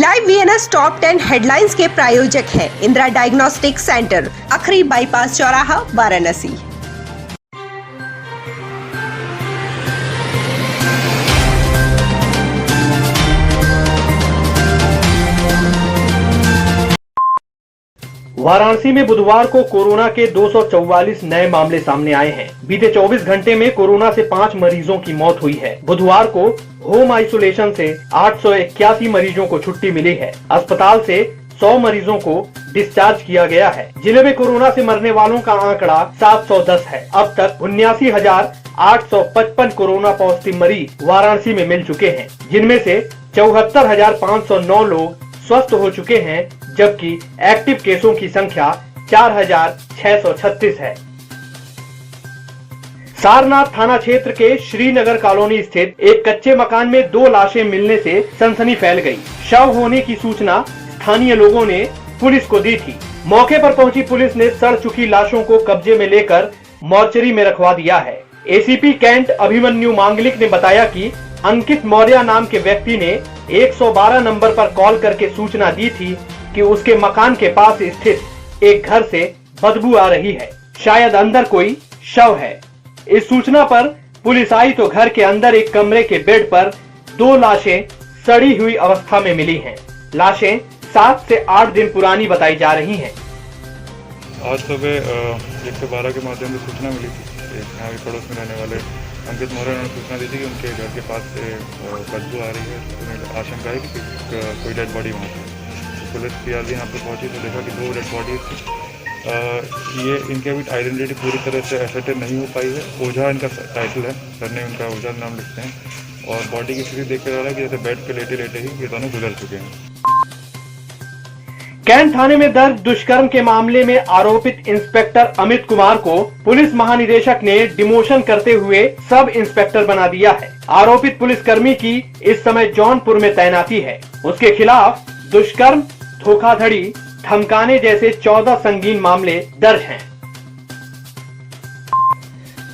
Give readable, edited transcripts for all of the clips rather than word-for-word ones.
Live VNS top 10 headlines के प्रायोजक है इंदिरा डायग्नोस्टिक सेंटर, अखरी बाईपास चौराहा, वाराणसी। वाराणसी में बुधवार को कोरोना के 244 नए मामले सामने आए हैं। बीते 24 घंटे में कोरोना से 5 मरीजों की मौत हुई है। बुधवार को होम आइसोलेशन से 881 मरीजों को छुट्टी मिली है। अस्पताल से 100 मरीजों को डिस्चार्ज किया गया है। जिले में कोरोना से मरने वालों का आंकड़ा 710 है। अब तक 79,855 कोरोना पॉजिटिव मरीज वाराणसी में मिल चुके हैं, जिनमें से 74,509 लोग स्वस्थ हो चुके हैं, जबकि एक्टिव केसों की संख्या 4,636 है। सारनाथ थाना क्षेत्र के श्रीनगर कॉलोनी स्थित एक कच्चे मकान में 2 लाशें मिलने से सनसनी फैल गई। शव होने की सूचना स्थानीय लोगों ने पुलिस को दी थी। मौके पर पहुंची पुलिस ने सड़ चुकी लाशों को कब्जे में लेकर मोर्चरी में रखवा दिया है। एसीपी कैंट अभिमन्यु मांगलिक ने बताया कि अंकित मौर्य नाम के व्यक्ति ने 112 नंबर पर कॉल करके सूचना दी थी कि उसके मकान के पास स्थित एक घर से बदबू आ रही है, शायद अंदर कोई शव है। इस सूचना पर पुलिस आई तो घर के अंदर एक कमरे के बेड पर 2 लाशें सड़ी हुई अवस्था में मिली हैं। लाशें 7 से 8 दिन पुरानी बताई जा रही हैं। आज सुबह 112 के माध्यम से सूचना मिली थी। यहाँ के पड़ोस में रहने वाले अंकित मौर्य ने सूचना दी थी कि उनके घर के पास से बदबू आ रही है। उन्हें आशंका है कि कोई डेड बॉडी वहाँ पर। पुलिस पीआरडी यहाँ पर पहुंची तो देखा कि 2 डेड बॉडी थी। ये इनकी अभी आइडेंटिटी पूरी तरह से एसर्टेन नहीं हो पाई है। ओझा इनका टाइटल है, सर ने उनका ओझा नाम लिखते हैं, और बॉडी की स्थिति देख कर रहा है कि जैसे बेड पे लेटे लेटे ही ये दोनों गुजर चुके हैं। कैंट थाने में दर्ज दुष्कर्म के मामले में आरोपित इंस्पेक्टर अमित कुमार को पुलिस महानिदेशक ने डिमोशन करते हुए सब इंस्पेक्टर बना दिया है। आरोपित पुलिसकर्मी की इस समय जौनपुर में तैनाती है। उसके खिलाफ दुष्कर्म, धोखाधड़ी, धमकाने जैसे 14 संगीन मामले दर्ज हैं।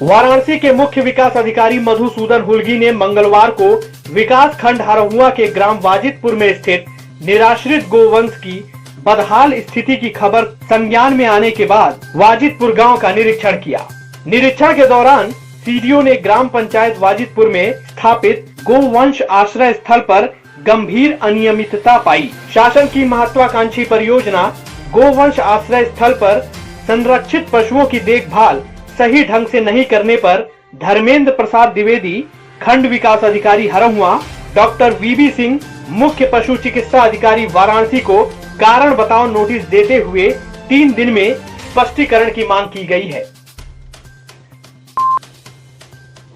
वाराणसी के मुख्य विकास अधिकारी मधुसूदन हुलगी ने मंगलवार को विकास खंड हरहुआ के ग्राम वाजिदपुर में स्थित निराश्रित गोवंश की बदहाल स्थिति की खबर संज्ञान में आने के बाद वाजिदपुर गांव का निरीक्षण किया। निरीक्षण के दौरान सीडीओ ने ग्राम पंचायत वाजिदपुर में स्थापित गोवंश आश्रय स्थल पर गंभीर अनियमितता पाई। शासन की महत्वाकांक्षी परियोजना गोवंश आश्रय स्थल पर संरक्षित पशुओं की देखभाल सही ढंग से नहीं करने पर धर्मेंद्र प्रसाद द्विवेदी, खंड विकास अधिकारी हरहुआ, डॉक्टर वीबी सिंह, मुख्य पशु चिकित्सा अधिकारी वाराणसी को कारण बताओ नोटिस देते हुए 3 दिन में स्पष्टीकरण की मांग की गई है।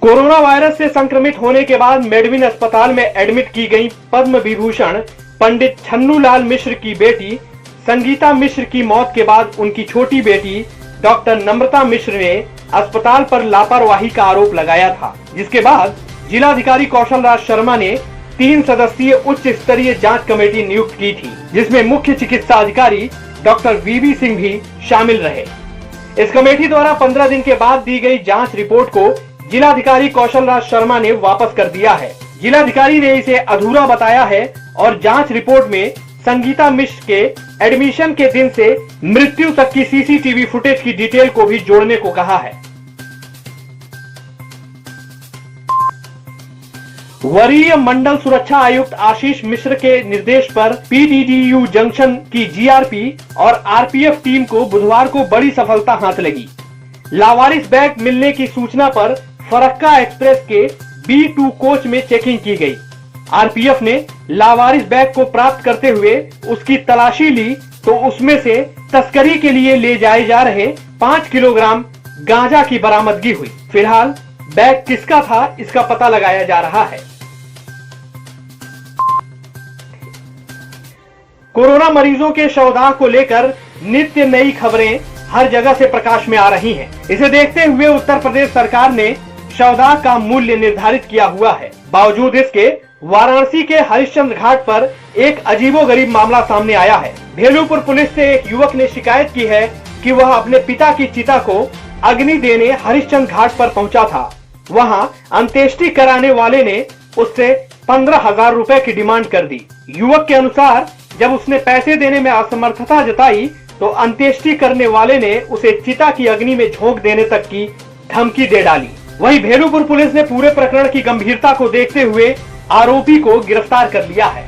कोरोना वायरस से संक्रमित होने के बाद मेडविन अस्पताल में एडमिट की गई पद्म विभूषण पंडित छन्नूलाल मिश्र की बेटी संगीता मिश्र की मौत के बाद उनकी छोटी बेटी डॉक्टर नम्रता मिश्र ने अस्पताल पर लापरवाही का आरोप लगाया था, जिसके बाद जिलाधिकारी कौशल राज शर्मा ने 3 सदस्यीय उच्च स्तरीय जांच कमेटी नियुक्त की थी, जिसमें मुख्य चिकित्सा अधिकारी डॉक्टर वीबी सिंह भी शामिल रहे। इस कमेटी द्वारा 15 दिन के बाद दी गई जांच रिपोर्ट को जिलाधिकारी कौशल राज शर्मा ने वापस कर दिया है। जिलाधिकारी ने इसे अधूरा बताया है और जांच रिपोर्ट में संगीता मिश्र के एडमिशन के दिन से मृत्यु तक की सीसीटीवी फुटेज की डिटेल को भी जोड़ने को कहा है। वरीय मंडल सुरक्षा आयुक्त आशीष मिश्र के निर्देश पर पीडीडीयू जंक्शन की जीआरपी और आरपीएफ टीम को बुधवार को बड़ी सफलता हाथ लगी। लावारिस बैग मिलने की सूचना पर फरक्का एक्सप्रेस के B2 कोच में चेकिंग की गई। आरपीएफ ने लावारिस बैग को प्राप्त करते हुए उसकी तलाशी ली तो उसमें से तस्करी के लिए ले जाए जा रहे 5 किलोग्राम गांजा की बरामदगी हुई। फिलहाल बैग किसका था, इसका पता लगाया जा रहा है। कोरोना मरीजों के शवदाह को लेकर नित्य नई खबरें हर जगह से प्रकाश में आ रही हैं। इसे देखते हुए उत्तर प्रदेश सरकार ने शवदाह का मूल्य निर्धारित किया हुआ है। बावजूद इसके वाराणसी के हरिश्चंद्र घाट पर एक अजीबोगरीब मामला सामने आया है। भेलूपुर पुलिस से एक युवक ने शिकायत की है कि वह अपने पिता की चिता को अग्नि देने हरिश्चंद्र घाट पर पहुंचा था। वहां अंत्येष्टि कराने वाले ने उससे 15,000 रुपए की डिमांड कर दी। युवक के अनुसार जब उसने पैसे देने में असमर्थता जताई तो अंत्येष्टि करने वाले ने उसे चिता की अग्नि में झोंक देने तक की धमकी दे डाली। वहीं भेलूपुर पुलिस ने पूरे प्रकरण की गंभीरता को देखते हुए आरोपी को गिरफ्तार कर लिया है।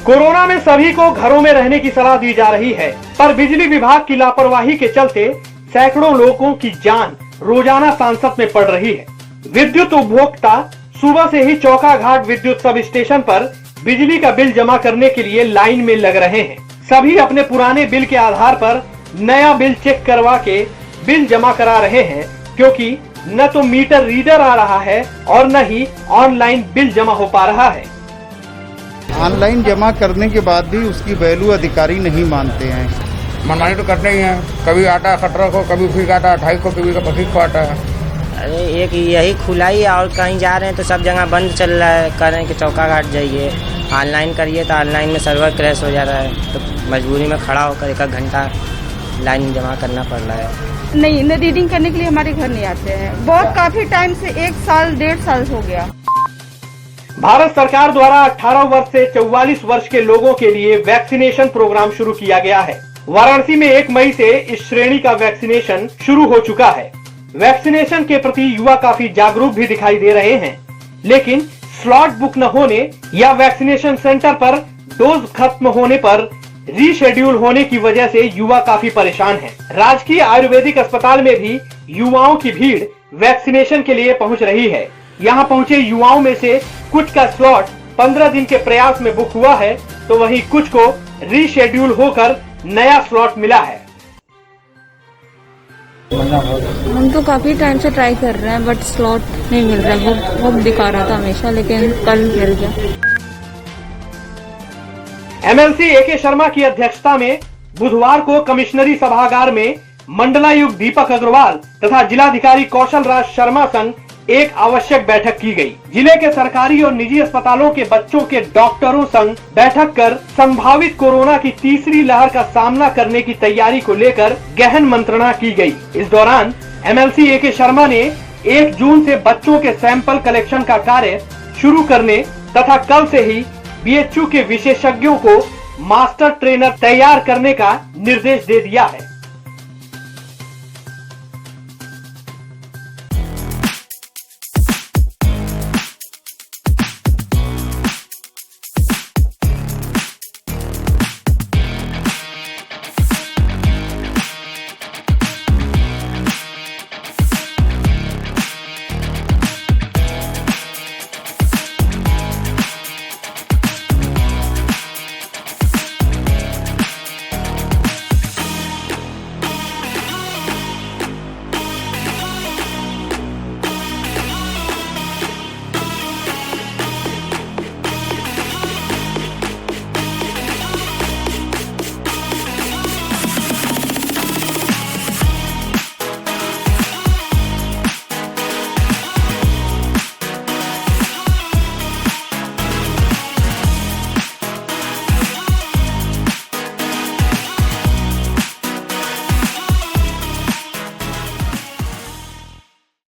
कोरोना में सभी को घरों में रहने की सलाह दी जा रही है, पर बिजली विभाग की लापरवाही के चलते सैकड़ों लोगों की जान रोजाना सांसत में पड़ रही है। विद्युत उपभोक्ता सुबह से ही चौकाघाट विद्युत सब स्टेशन पर बिजली का बिल जमा करने के लिए लाइन में लग रहे हैं। सभी अपने पुराने बिल के आधार पर नया बिल चेक करवा के बिल जमा करा रहे हैं, क्योंकि न तो मीटर रीडर आ रहा है और न ही ऑनलाइन बिल जमा हो पा रहा है। ऑनलाइन जमा करने के बाद भी उसकी वैल्यू अधिकारी नहीं मानते हैं। मनमानी तो करते ही हैं, कभी आता है 17 को, कभी फिर आता है 28 को, कभी 25 को आता है। अरे एक यही खुला ही है और कहीं जा रहे हैं तो सब जगह बंद चल रहा है। कह रहे हैं कि चौका घाट जाइए, ऑनलाइन करिए तो ऑनलाइन में सर्वर क्रैश हो जा रहा है, तो मजबूरी में खड़ा होकर 1 घंटा लाइन जमा करना पड़ रहा है। नहीं, रीडिंग करने के लिए हमारे घर नहीं आते हैं। बहुत काफी टाइम से 1 साल 1.5 साल हो गया। भारत सरकार द्वारा 18 वर्ष से 44 वर्ष के लोगों के लिए वैक्सीनेशन प्रोग्राम शुरू किया गया है। वाराणसी में 1 मई से इस श्रेणी का वैक्सीनेशन शुरू हो चुका है। वैक्सीनेशन के प्रति युवा काफी जागरूक भी दिखाई दे रहे हैं, लेकिन स्लॉट बुक न होने या वैक्सीनेशन सेंटर पर डोज खत्म होने पर रीशेड्यूल होने की वजह से युवा काफी परेशान हैं। राजकीय आयुर्वेदिक अस्पताल में भी युवाओं की भीड़ वैक्सीनेशन के लिए पहुंच रही है। यहां पहुंचे युवाओं में से कुछ का स्लॉट 15 दिन के प्रयास में बुक हुआ है, तो वहीं कुछ को रीशेड्यूल होकर नया स्लॉट मिला है। हम तो काफी टाइम से ट्राई कर रहे हैं, बट स्लॉट नहीं मिल रहा है। वो दिखा रहा था हमेशा, लेकिन कल मिल गया। एमएलसी एके शर्मा की अध्यक्षता में बुधवार को कमिश्नरी सभागार में मंडलायुक्त दीपक अग्रवाल तथा जिलाधिकारी कौशल राज शर्मा संग एक आवश्यक बैठक की गई। जिले के सरकारी और निजी अस्पतालों के बच्चों के डॉक्टरों संग बैठक कर संभावित कोरोना की तीसरी लहर का सामना करने की तैयारी को लेकर गहन मंत्रणा की गई। इस दौरान एमएलसी एके शर्मा ने 1 जून से बच्चों के सैंपल कलेक्शन का कार्य शुरू करने तथा कल से ही बीएचयू के विशेषज्ञों को मास्टर ट्रेनर तैयार करने का निर्देश दे दिया है।